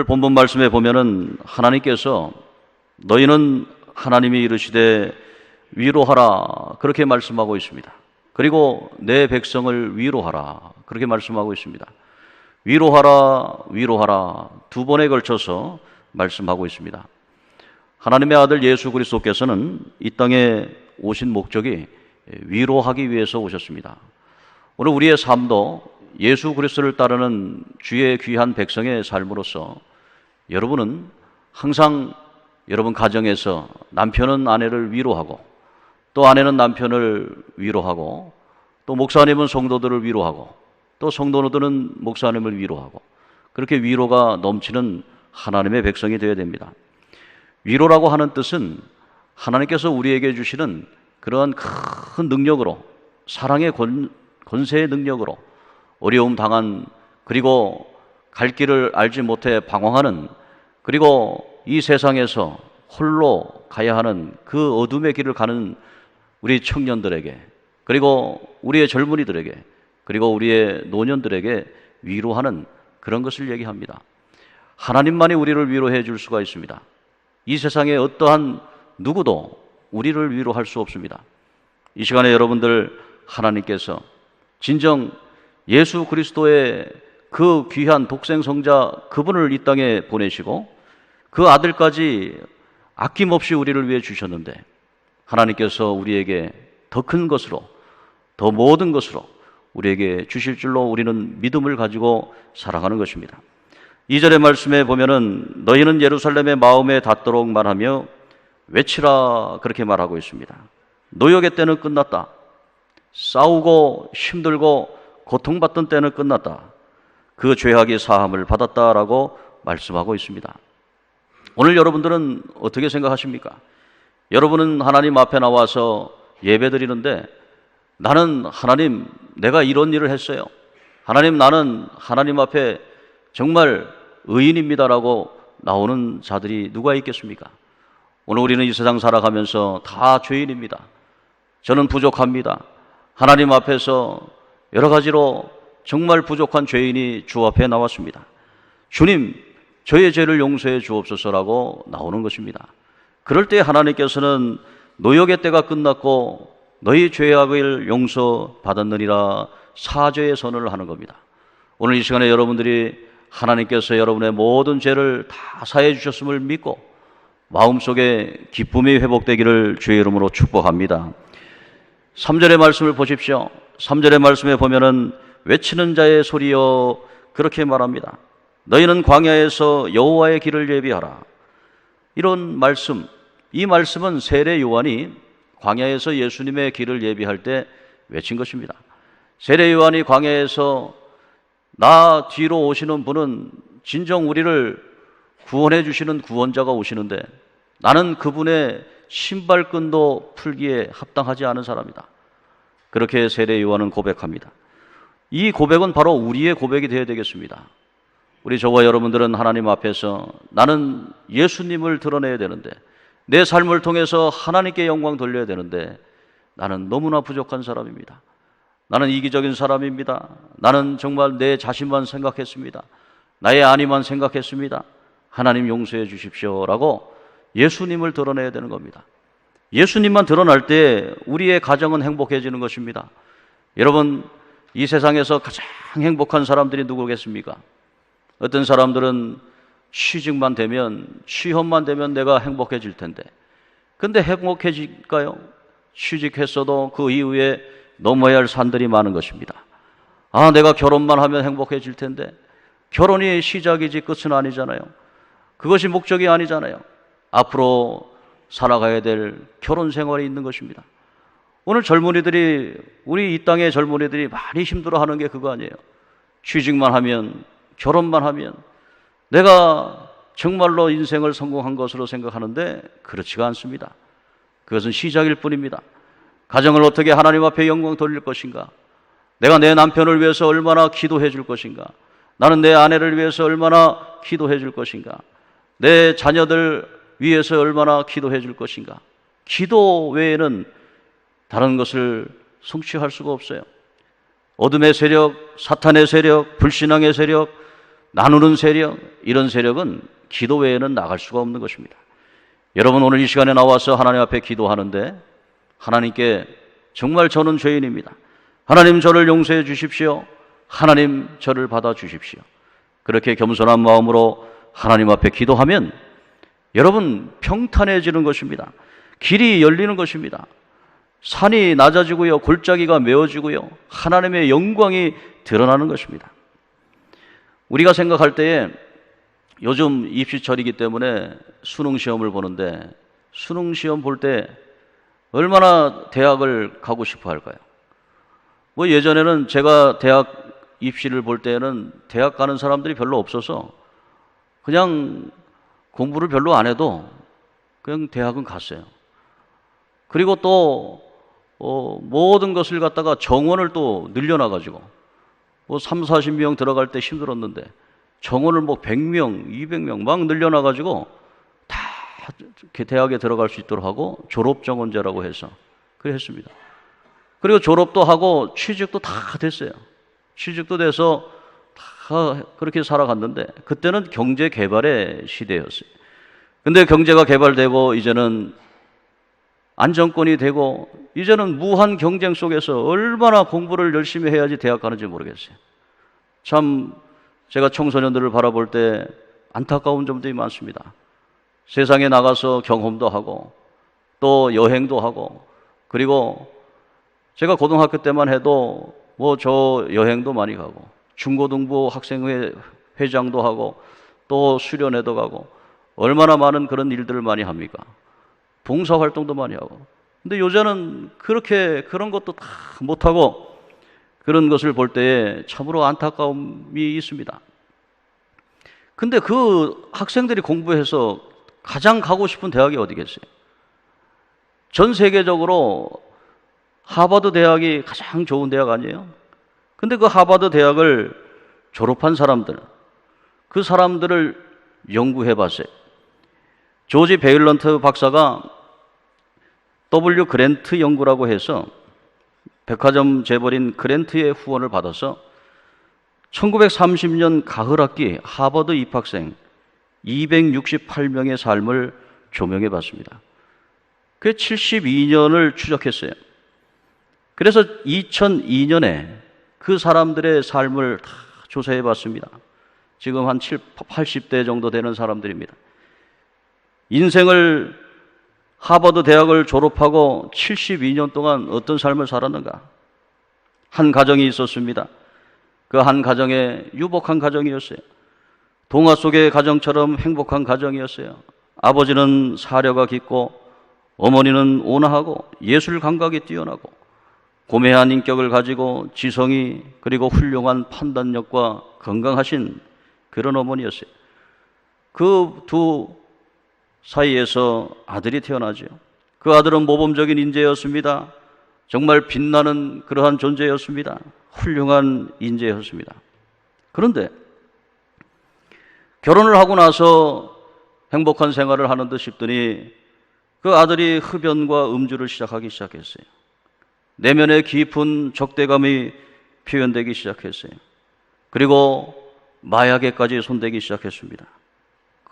본문 말씀에 보면은 하나님께서 너희는 하나님이 이르시되 위로하라 그렇게 말씀하고 있습니다. 그리고 내 백성을 위로하라 그렇게 말씀하고 있습니다. 위로하라 위로하라 두 번에 걸쳐서 말씀하고 있습니다. 하나님의 아들 예수 그리스도께서는 이 땅에 오신 목적이 위로하기 위해서 오셨습니다. 오늘 우리의 삶도 예수 그리스도를 따르는 주의 귀한 백성의 삶으로서 여러분은 항상 여러분 가정에서 남편은 아내를 위로하고 또 아내는 남편을 위로하고 또 목사님은 성도들을 위로하고 또 성도들은 목사님을 위로하고 그렇게 위로가 넘치는 하나님의 백성이 되어야 됩니다. 위로라고 하는 뜻은 하나님께서 우리에게 주시는 그러한 큰 능력으로 사랑의 권세의 능력으로 어려움 당한 그리고 갈 길을 알지 못해 방황하는 그리고 이 세상에서 홀로 가야 하는 그 어둠의 길을 가는 우리 청년들에게 그리고 우리의 젊은이들에게 그리고 우리의 노년들에게 위로하는 그런 것을 얘기합니다. 하나님만이 우리를 위로해 줄 수가 있습니다. 이 세상에 어떠한 누구도 우리를 위로할 수 없습니다. 이 시간에 여러분들 하나님께서 진정 예수 그리스도의 그 귀한 독생성자 그분을 이 땅에 보내시고 그 아들까지 아낌없이 우리를 위해 주셨는데 하나님께서 우리에게 더 큰 것으로 더 모든 것으로 우리에게 주실 줄로 우리는 믿음을 가지고 살아가는 것입니다. 2절의 말씀에 보면은 너희는 예루살렘의 마음에 닿도록 말하며 외치라 그렇게 말하고 있습니다. 노역의 때는 끝났다. 싸우고 힘들고 고통받던 때는 끝났다. 그 죄악이 사함을 받았다라고 말씀하고 있습니다. 오늘 여러분들은 어떻게 생각하십니까? 여러분은 하나님 앞에 나와서 예배드리는데 나는 하나님 내가 이런 일을 했어요. 하나님 나는 하나님 앞에 정말 의인입니다라고 나오는 자들이 누가 있겠습니까? 오늘 우리는 이 세상 살아가면서 다 죄인입니다. 저는 부족합니다. 하나님 앞에서 여러 가지로 정말 부족한 죄인이 주 앞에 나왔습니다. 주님, 저의 죄를 용서해 주옵소서라고 나오는 것입니다. 그럴 때 하나님께서는 노역의 때가 끝났고 너희 죄악을 용서받았느니라 사죄의 선언을 하는 겁니다. 오늘 이 시간에 여러분들이 하나님께서 여러분의 모든 죄를 다 사해 주셨음을 믿고 마음속에 기쁨이 회복되기를 주의 이름으로 축복합니다. 3절의 말씀을 보십시오. 3절의 말씀에 보면은 외치는 자의 소리여 그렇게 말합니다. 너희는 광야에서 여호와의 길을 예비하라. 이런 말씀, 이 말씀은 세례 요한이 광야에서 예수님의 길을 예비할 때 외친 것입니다. 세례 요한이 광야에서 나 뒤로 오시는 분은 진정 우리를 구원해 주시는 구원자가 오시는데 나는 그분의 신발끈도 풀기에 합당하지 않은 사람이다. 그렇게 세례 요한은 고백합니다. 이 고백은 바로 우리의 고백이 되어야 되겠습니다. 우리 저와 여러분들은 하나님 앞에서 나는 예수님을 드러내야 되는데 내 삶을 통해서 하나님께 영광 돌려야 되는데 나는 너무나 부족한 사람입니다. 나는 이기적인 사람입니다. 나는 정말 내 자신만 생각했습니다. 나의 안위만 생각했습니다. 하나님 용서해 주십시오라고 예수님을 드러내야 되는 겁니다. 예수님만 드러날 때 우리의 가정은 행복해지는 것입니다. 여러분, 이 세상에서 가장 행복한 사람들이 누구겠습니까? 어떤 사람들은 취직만 되면, 취업만 되면 내가 행복해질 텐데, 근데 행복해질까요? 취직했어도 그 이후에 넘어야 할 산들이 많은 것입니다. 아, 내가 결혼만 하면 행복해질 텐데, 결혼이 시작이지 끝은 아니잖아요. 그것이 목적이 아니잖아요. 앞으로 살아가야 될 결혼 생활이 있는 것입니다. 오늘 젊은이들이, 우리 이 땅의 젊은이들이 많이 힘들어하는 게 그거 아니에요. 취직만 하면, 결혼만 하면 내가 정말로 인생을 성공한 것으로 생각하는데 그렇지가 않습니다. 그것은 시작일 뿐입니다. 가정을 어떻게 하나님 앞에 영광 돌릴 것인가? 내가 내 남편을 위해서 얼마나 기도해 줄 것인가? 나는 내 아내를 위해서 얼마나 기도해 줄 것인가? 내 자녀들 위해서 얼마나 기도해 줄 것인가? 기도 외에는 다른 것을 성취할 수가 없어요. 어둠의 세력, 사탄의 세력, 불신앙의 세력, 나누는 세력, 이런 세력은 기도 외에는 나갈 수가 없는 것입니다. 여러분, 오늘 이 시간에 나와서 하나님 앞에 기도하는데 하나님께 정말 저는 죄인입니다. 하나님 저를 용서해 주십시오. 하나님 저를 받아 주십시오. 그렇게 겸손한 마음으로 하나님 앞에 기도하면 여러분 평탄해지는 것입니다. 길이 열리는 것입니다. 산이 낮아지고요, 골짜기가 메워지고요, 하나님의 영광이 드러나는 것입니다. 우리가 생각할 때에 요즘 입시철이기 때문에 수능시험을 보는데 수능시험 볼 때 얼마나 대학을 가고 싶어 할까요? 뭐 예전에는 제가 대학 입시를 볼 때는 대학 가는 사람들이 별로 없어서 그냥 공부를 별로 안 해도 그냥 대학은 갔어요. 그리고 또 모든 것을 갖다가 정원을 또 늘려놔가지고 뭐 3, 40명 들어갈 때 힘들었는데 정원을 뭐 100명, 200명 막 늘려놔가지고 다 대학에 들어갈 수 있도록 하고 졸업정원제라고 해서 그래 했습니다. 그리고 졸업도 하고 취직도 다 됐어요. 취직도 돼서 다 그렇게 살아갔는데 그때는 경제 개발의 시대였어요. 근데 경제가 개발되고 이제는 안정권이 되고 이제는 무한 경쟁 속에서 얼마나 공부를 열심히 해야지 대학 가는지 모르겠어요. 참 제가 청소년들을 바라볼 때 안타까운 점들이 많습니다. 세상에 나가서 경험도 하고 또 여행도 하고 그리고 제가 고등학교 때만 해도 뭐 저 여행도 많이 가고 중고등부 학생회 회장도 하고 또 수련회도 가고 얼마나 많은 그런 일들을 많이 합니까? 봉사활동도 많이 하고. 근데 요새는 그렇게 그런 것도 다 못하고 그런 것을 볼 때에 참으로 안타까움이 있습니다. 근데 그 학생들이 공부해서 가장 가고 싶은 대학이 어디겠어요? 전 세계적으로 하버드 대학이 가장 좋은 대학 아니에요? 근데 그 하버드 대학을 졸업한 사람들, 그 사람들을 연구해 봤어요. 조지 베일런트 박사가 W 그랜트 연구라고 해서 백화점 재벌인 그랜트의 후원을 받아서 1930년 가을 학기 하버드 입학생 268명의 삶을 조명해 봤습니다. 그 72년을 추적했어요. 그래서 2002년에 그 사람들의 삶을 다 조사해 봤습니다. 지금 한 80대 정도 되는 사람들입니다. 인생을 하버드 대학을 졸업하고 72년 동안 어떤 삶을 살았는가? 한 가정이 있었습니다. 그 한 가정에 유복한 가정이었어요. 동화 속의 가정처럼 행복한 가정이었어요. 아버지는 사려가 깊고 어머니는 온화하고 예술 감각이 뛰어나고 고매한 인격을 가지고 지성이 그리고 훌륭한 판단력과 건강하신 그런 어머니였어요. 그 두 사이에서 아들이 태어나죠. 그 아들은 모범적인 인재였습니다. 정말 빛나는 그러한 존재였습니다. 훌륭한 인재였습니다. 그런데 결혼을 하고 나서 행복한 생활을 하는 듯 싶더니 그 아들이 흡연과 음주를 시작하기 시작했어요. 내면에 깊은 적대감이 표현되기 시작했어요. 그리고 마약에까지 손대기 시작했습니다.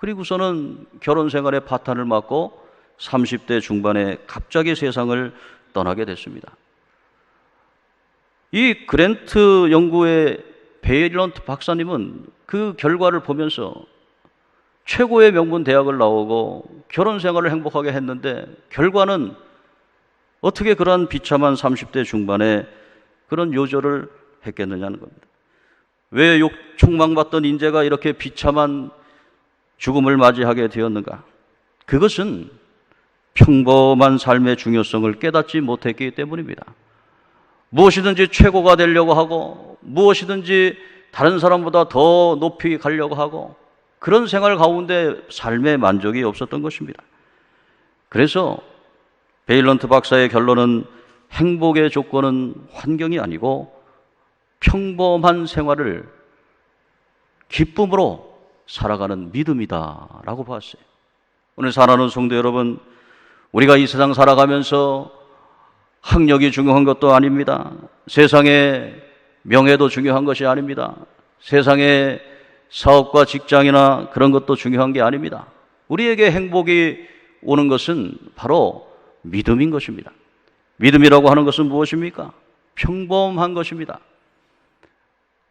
그리고서는 결혼 생활에 파탄을 맞고 30대 중반에 갑자기 세상을 떠나게 됐습니다. 이 그랜트 연구의 베일런트 박사님은 그 결과를 보면서 최고의 명문 대학을 나오고 결혼 생활을 행복하게 했는데 결과는 어떻게 그런 비참한 30대 중반에 그런 요절을 했겠느냐는 겁니다. 왜 촉망받던 인재가 이렇게 비참한 죽음을 맞이하게 되었는가? 그것은 평범한 삶의 중요성을 깨닫지 못했기 때문입니다. 무엇이든지 최고가 되려고 하고 무엇이든지 다른 사람보다 더 높이 가려고 하고 그런 생활 가운데 삶의 만족이 없었던 것입니다. 그래서 베일런트 박사의 결론은 행복의 조건은 환경이 아니고 평범한 생활을 기쁨으로 살아가는 믿음이다 라고 봤어요. 오늘 사랑하는 성도 여러분, 우리가 이 세상 살아가면서 학력이 중요한 것도 아닙니다. 세상의 명예도 중요한 것이 아닙니다. 세상의 사업과 직장이나 그런 것도 중요한 게 아닙니다. 우리에게 행복이 오는 것은 바로 믿음인 것입니다. 믿음이라고 하는 것은 무엇입니까? 평범한 것입니다.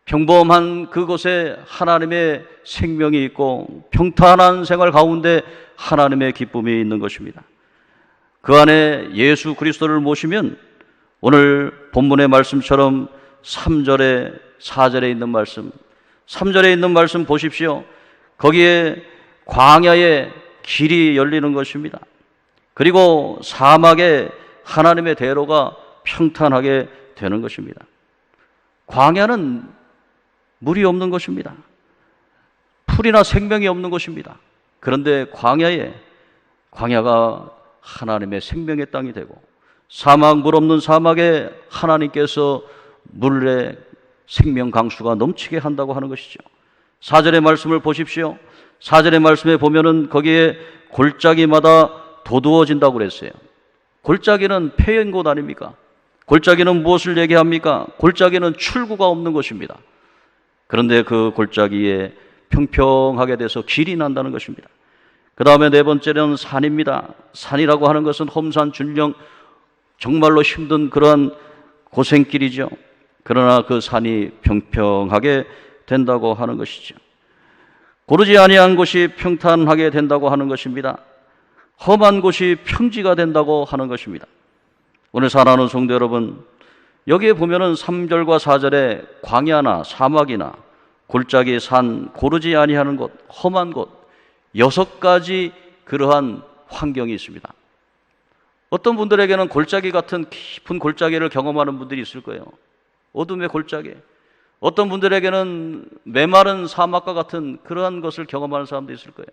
평범한 그곳에 하나님의 생명이 있고 평탄한 생활 가운데 하나님의 기쁨이 있는 것입니다. 그 안에 예수 그리스도를 모시면 오늘 본문의 말씀처럼 3절에 4절에 있는 말씀, 3절에 있는 말씀 보십시오. 거기에 광야의 길이 열리는 것입니다. 그리고 사막에 하나님의 대로가 평탄하게 되는 것입니다. 광야는 물이 없는 것입니다. 풀이나 생명이 없는 것입니다. 그런데 광야가 하나님의 생명의 땅이 되고 사막, 물 없는 사막에 하나님께서 물의 생명 강수가 넘치게 한다고 하는 것이죠. 4절의 말씀을 보십시오. 4절의 말씀에 보면은 거기에 골짜기마다 도두어진다고 그랬어요. 골짜기는 폐인 곳 아닙니까? 골짜기는 무엇을 얘기합니까? 골짜기는 출구가 없는 것입니다. 그런데 그 골짜기에 평평하게 돼서 길이 난다는 것입니다. 그 다음에 네 번째는 산입니다. 산이라고 하는 것은 험산 준령, 정말로 힘든 그러한 고생길이죠. 그러나 그 산이 평평하게 된다고 하는 것이죠. 고르지 아니한 곳이 평탄하게 된다고 하는 것입니다. 험한 곳이 평지가 된다고 하는 것입니다. 오늘 사랑하는 성도 여러분, 여기에 보면은 3절과 4절에 광야나 사막이나 골짜기, 산, 고르지 아니하는 곳, 험한 곳 6가지 그러한 환경이 있습니다. 어떤 분들에게는 골짜기 같은 깊은 골짜기를 경험하는 분들이 있을 거예요. 어둠의 골짜기. 어떤 분들에게는 메마른 사막과 같은 그러한 것을 경험하는 사람도 있을 거예요.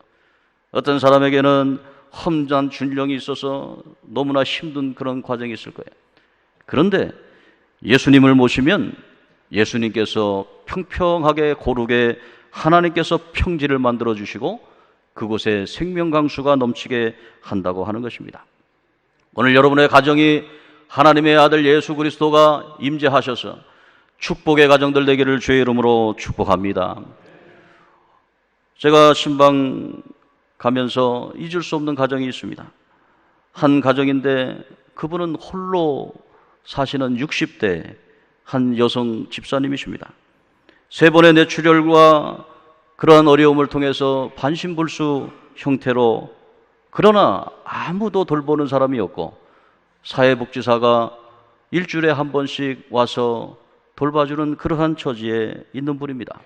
어떤 사람에게는 험한 준령이 있어서 너무나 힘든 그런 과정이 있을 거예요. 그런데 예수님을 모시면 예수님께서 평평하게 고르게 하나님께서 평지를 만들어 주시고 그곳에 생명 강수가 넘치게 한다고 하는 것입니다. 오늘 여러분의 가정이 하나님의 아들 예수 그리스도가 임재하셔서 축복의 가정들 되기를 주의 이름으로 축복합니다. 제가 신방 가면서 잊을 수 없는 가정이 있습니다. 한 가정인데 그분은 홀로 사시는 60대 한 여성 집사님이십니다. 3번의 뇌출혈과 그러한 어려움을 통해서 반신불수 형태로, 그러나 아무도 돌보는 사람이 없고 사회복지사가 일주일에 한 번씩 와서 돌봐주는 그러한 처지에 있는 분입니다.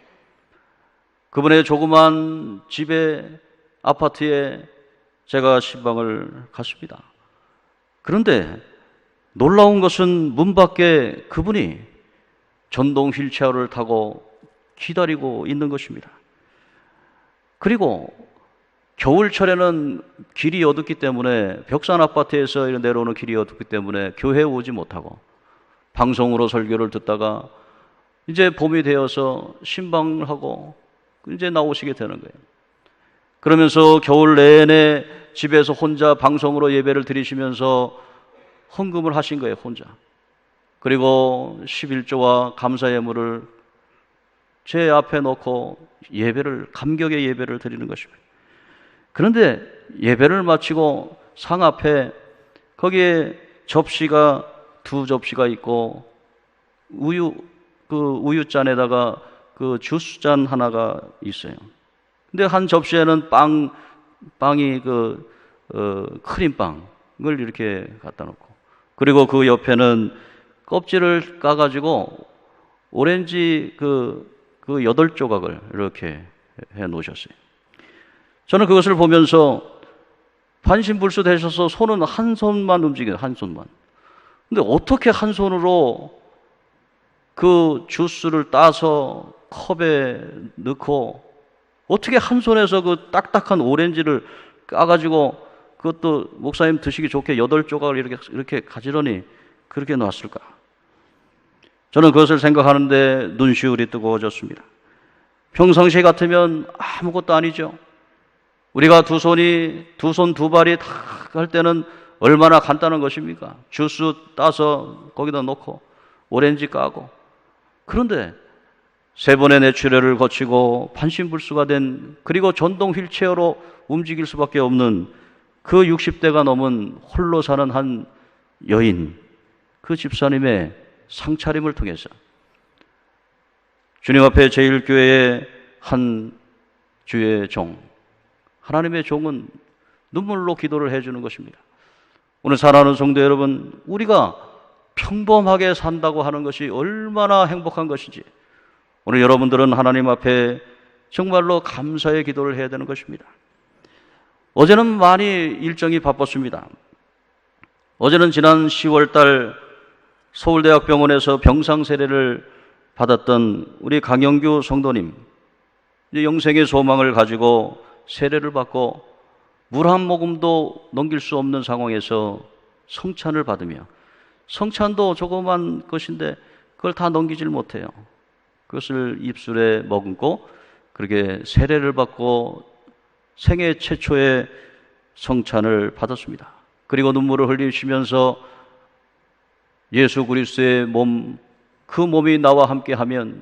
그분의 조그만 집에, 아파트에 제가 신방을 갔습니다. 그런데 놀라운 것은 문 밖에 그분이 전동 휠체어를 타고 기다리고 있는 것입니다. 그리고 겨울철에는 길이 어둡기 때문에, 벽산 아파트에서 내려오는 길이 어둡기 때문에 교회에 오지 못하고 방송으로 설교를 듣다가 이제 봄이 되어서 신방을 하고 이제 나오시게 되는 거예요. 그러면서 겨울 내내 집에서 혼자 방송으로 예배를 드리시면서 헌금을 하신 거예요, 혼자. 그리고 11조와 감사 예물을 제 앞에 놓고 감격의 예배를 드리는 것입니다. 그런데 예배를 마치고 상 앞에 거기에 접시가 2접시가 있고 우유잔에다가 그 주스잔 하나가 있어요. 근데 한 접시에는 빵이 크림빵을 이렇게 갖다 놓고, 그리고 그 옆에는 껍질을 까가지고 오렌지 그 8조각을 이렇게 해 놓으셨어요. 저는 그것을 보면서 반신불수 되셔서 손은 한 손만 움직여요, 한 손만. 근데 어떻게 한 손으로 그 주스를 따서 컵에 넣고, 어떻게 한 손에서 그 딱딱한 오렌지를 까가지고 그것도 목사님 드시기 좋게 8조각을 이렇게 가지런히 그렇게 놨을까? 저는 그것을 생각하는데 눈시울이 뜨거워졌습니다. 평상시 같으면 아무것도 아니죠. 우리가 두 손 두 발이 다 할 때는 얼마나 간단한 것입니까? 주스 따서 거기다 놓고 오렌지 까고. 그런데 3번의 뇌출혈을 거치고 반신불수가 된, 그리고 전동 휠체어로 움직일 수밖에 없는 그 60대가 넘은 홀로 사는 한 여인, 그 집사님의 상차림을 통해서 주님 앞에 제1교회의 한 주의 종, 하나님의 종은 눈물로 기도를 해주는 것입니다. 오늘 사랑하는 성도 여러분, 우리가 평범하게 산다고 하는 것이 얼마나 행복한 것인지 오늘 여러분들은 하나님 앞에 정말로 감사의 기도를 해야 되는 것입니다. 어제는 많이 일정이 바빴습니다. 어제는 지난 10월 달 서울대학병원에서 병상 세례를 받았던 우리 강영규 성도님, 영생의 소망을 가지고 세례를 받고 물 한 모금도 넘길 수 없는 상황에서 성찬을 받으며, 성찬도 조그만 것인데 그걸 다 넘기질 못해요. 그것을 입술에 머금고 그렇게 세례를 받고 생애 최초의 성찬을 받았습니다. 그리고 눈물을 흘리시면서 예수 그리스도의 몸, 그 몸이 나와 함께하면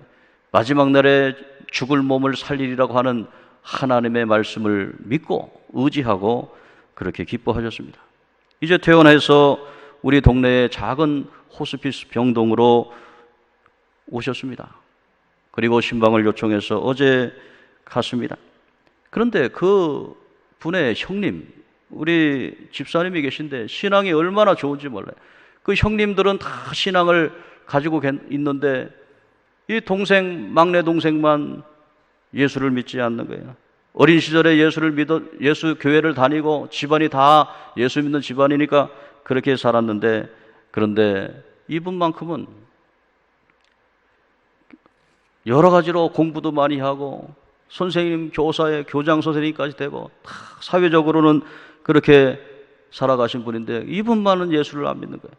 마지막 날에 죽을 몸을 살리리라고 하는 하나님의 말씀을 믿고 의지하고 그렇게 기뻐하셨습니다. 이제 퇴원해서 우리 동네의 작은 호스피스 병동으로 오셨습니다. 그리고 신방을 요청해서 어제 갔습니다. 그런데 그 분의 형님, 우리 집사님이 계신데 신앙이 얼마나 좋은지 몰라요. 그 형님들은 다 신앙을 가지고 있는데 이 동생, 막내 동생만 예수를 믿지 않는 거예요. 어린 시절에 예수 교회를 다니고 집안이 다 예수 믿는 집안이니까 그렇게 살았는데, 그런데 이분만큼은 여러 가지로 공부도 많이 하고 선생님, 교사에 교장 선생님까지 되고 다 사회적으로는 그렇게 살아가신 분인데 이분만은 예수를 안 믿는 거예요.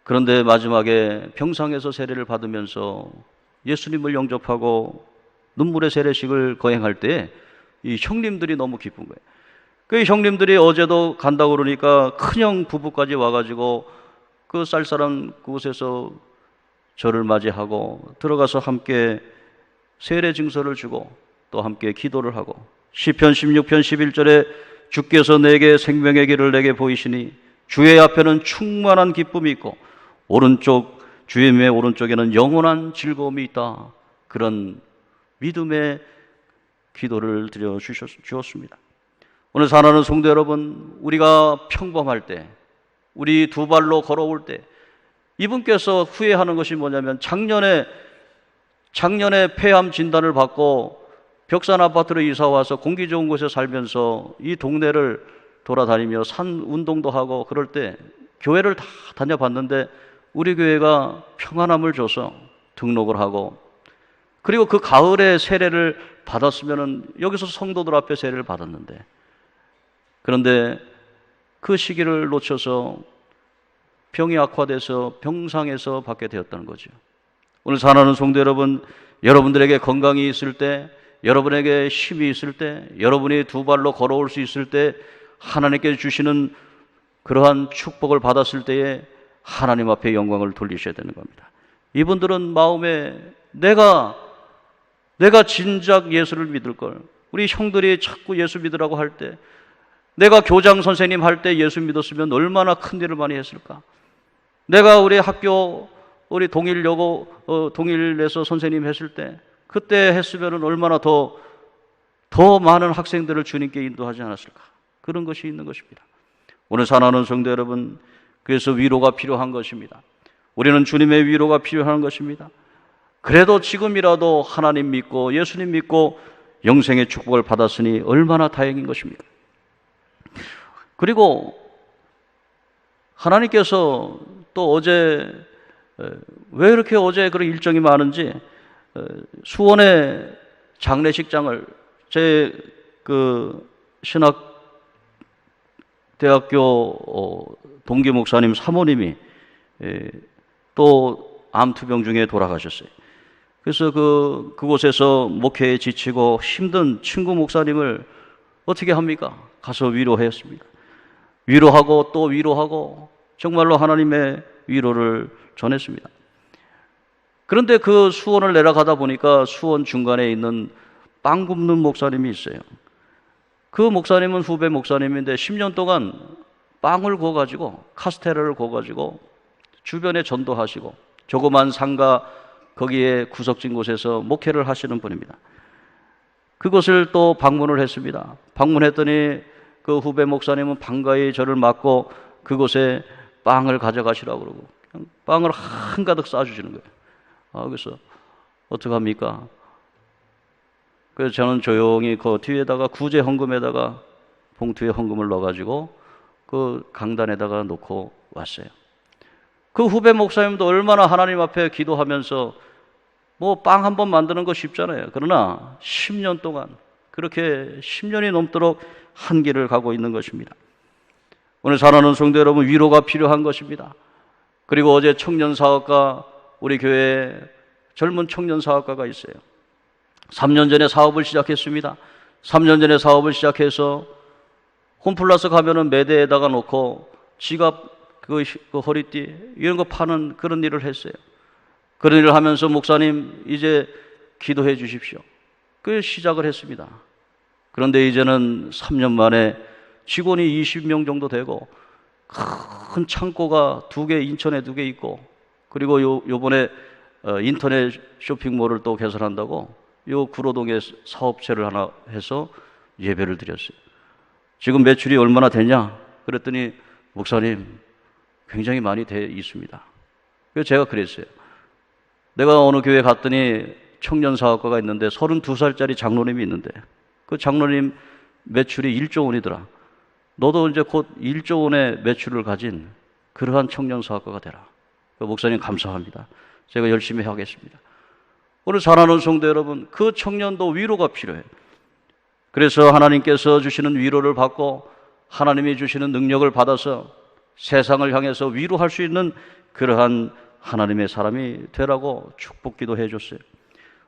그런데 마지막에 병상에서 세례를 받으면서 예수님을 영접하고 눈물의 세례식을 거행할 때 이 형님들이 너무 기쁜 거예요. 그 형님들이 어제도 간다고 그러니까 큰형 부부까지 와가지고 그 쌀쌀한 그곳에서 저를 맞이하고 들어가서 함께 세례 증서를 주고 또 함께 기도를 하고, 시편 16편 11절에 주께서 내게 생명의 길을 내게 보이시니 주의 앞에는 충만한 기쁨이 있고 주의 오른쪽에는 영원한 즐거움이 있다. 그런 믿음의 기도를 드려 주었습니다. 오늘 사랑하는 성도 여러분, 우리가 평범할 때, 우리 두 발로 걸어올 때 이분께서 후회하는 것이 뭐냐면 작년에 폐암 진단을 받고 벽산 아파트로 이사 와서 공기 좋은 곳에 살면서 이 동네를 돌아다니며 산 운동도 하고 그럴 때 교회를 다 다녀봤는데 우리 교회가 평안함을 줘서 등록을 하고, 그리고 그 가을에 세례를 받았으면은 여기서 성도들 앞에 세례를 받았는데, 그런데 그 시기를 놓쳐서 병이 악화돼서 병상에서 받게 되었다는 거죠. 오늘 사랑하는 성도 여러분, 여러분들에게 건강이 있을 때, 여러분에게 힘이 있을 때, 여러분이 두 발로 걸어올 수 있을 때 하나님께 주시는 그러한 축복을 받았을 때에 하나님 앞에 영광을 돌리셔야 되는 겁니다. 이분들은 마음에 내가 진작 예수를 믿을 걸, 우리 형들이 자꾸 예수 믿으라고 할 때, 내가 교장 선생님 할 때 예수 믿었으면 얼마나 큰 일을 많이 했을까. 내가 우리 학교 우리 동일에서 선생님 했을 때 그때 했으면 얼마나 더 많은 학생들을 주님께 인도하지 않았을까. 그런 것이 있는 것입니다. 오늘 사랑하는 성도 여러분, 그래서 위로가 필요한 것입니다. 우리는 주님의 위로가 필요한 것입니다. 그래도 지금이라도 하나님 믿고 예수님 믿고 영생의 축복을 받았으니 얼마나 다행인 것입니까? 그리고 하나님께서 또 어제 왜 이렇게 어제 그런 일정이 많은지, 수원의 장례식장을 제 신학대학교 동기 목사님 사모님이 또 암투병 중에 돌아가셨어요. 그래서 그곳에서 목회에 지치고 힘든 친구 목사님을 어떻게 합니까? 가서 위로했습니다. 위로하고 또 위로하고 정말로 하나님의 위로를 전했습니다. 그런데 그 수원을 내려가다 보니까 수원 중간에 있는 빵 굽는 목사님이 있어요. 그 목사님은 후배 목사님인데 10년 동안 빵을 구워가지고 카스테라를 구워가지고 주변에 전도하시고 조그만 상가 거기에 구석진 곳에서 목회를 하시는 분입니다. 그곳을 또 방문을 했습니다. 방문했더니 그 후배 목사님은 반가이 저를 맞고 그곳에 빵을 가져가시라고 그러고 그냥 빵을 한가득 싸주시는 거예요. 그래서 어떡합니까? 그래서 저는 조용히 그 뒤에다가 구제 헌금에다가 봉투에 헌금을 넣어가지고 그 강단에다가 놓고 왔어요. 그 후배 목사님도 얼마나 하나님 앞에 기도하면서 뭐 빵 한 번 만드는 거 쉽잖아요. 그러나 10년 동안 그렇게 10년이 넘도록 한 길을 가고 있는 것입니다. 오늘 사랑하는 성도 여러분, 위로가 필요한 것입니다. 그리고 어제 청년사업가, 우리 교회에 젊은 청년사업가가 있어요. 3년 전에 사업을 시작했습니다. 3년 전에 사업을 시작해서 홈플러스 가면은 매대에다가 놓고 지갑, 그 허리띠 이런 거 파는 그런 일을 했어요. 그런 일을 하면서 목사님 이제 기도해 주십시오. 그 시작을 했습니다. 그런데 이제는 3년 만에 직원이 20명 정도 되고 큰 창고가 2개, 인천에 2개 있고 그리고 요번에 인터넷 쇼핑몰을 또 개설한다고 요 구로동에 사업체를 하나 해서 예배를 드렸어요. 지금 매출이 얼마나 되냐? 그랬더니 목사님 굉장히 많이 돼 있습니다. 그래서 제가 그랬어요. 내가 어느 교회 갔더니 청년 사업가가 있는데 32살짜리 장로님이 있는데 그 장로님 매출이 1조 원이더라. 너도 이제 곧 1조 원의 매출을 가진 그러한 청년 사업가가 되라. 목사님 감사합니다. 제가 열심히 하겠습니다. 오늘 사랑하는 성도 여러분, 그 청년도 위로가 필요해요. 그래서 하나님께서 주시는 위로를 받고 하나님이 주시는 능력을 받아서 세상을 향해서 위로할 수 있는 그러한 하나님의 사람이 되라고 축복 기도해 줬어요.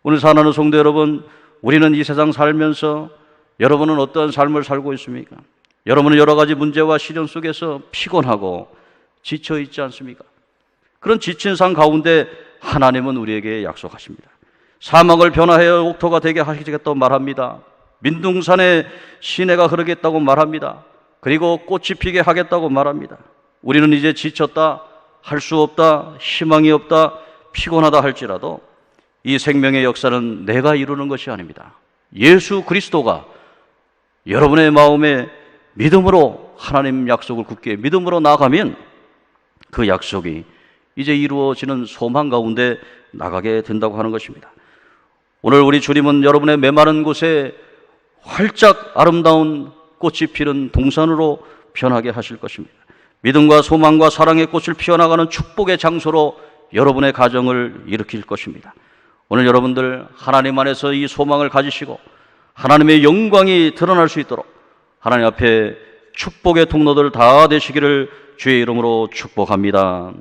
오늘 사랑하는 성도 여러분, 우리는 이 세상 살면서 여러분은 어떠한 삶을 살고 있습니까? 여러분은 여러 가지 문제와 시련 속에서 피곤하고 지쳐 있지 않습니까? 그런 지친 삶 가운데 하나님은 우리에게 약속하십니다. 사막을 변화하여 옥토가 되게 하시겠다고 말합니다. 민둥산에 시내가 흐르겠다고 말합니다. 그리고 꽃이 피게 하겠다고 말합니다. 우리는 이제 지쳤다, 할 수 없다, 희망이 없다, 피곤하다 할지라도 이 생명의 역사는 내가 이루는 것이 아닙니다. 예수 그리스도가 여러분의 마음에 믿음으로 하나님 약속을 굳게 믿음으로 나아가면 그 약속이 이제 이루어지는 소망 가운데 나가게 된다고 하는 것입니다. 오늘 우리 주님은 여러분의 메마른 곳에 활짝 아름다운 꽃이 피는 동산으로 변하게 하실 것입니다. 믿음과 소망과 사랑의 꽃을 피어나가는 축복의 장소로 여러분의 가정을 일으킬 것입니다. 오늘 여러분들 하나님 안에서 이 소망을 가지시고 하나님의 영광이 드러날 수 있도록 하나님 앞에 축복의 통로들 다 되시기를 주의 이름으로 축복합니다.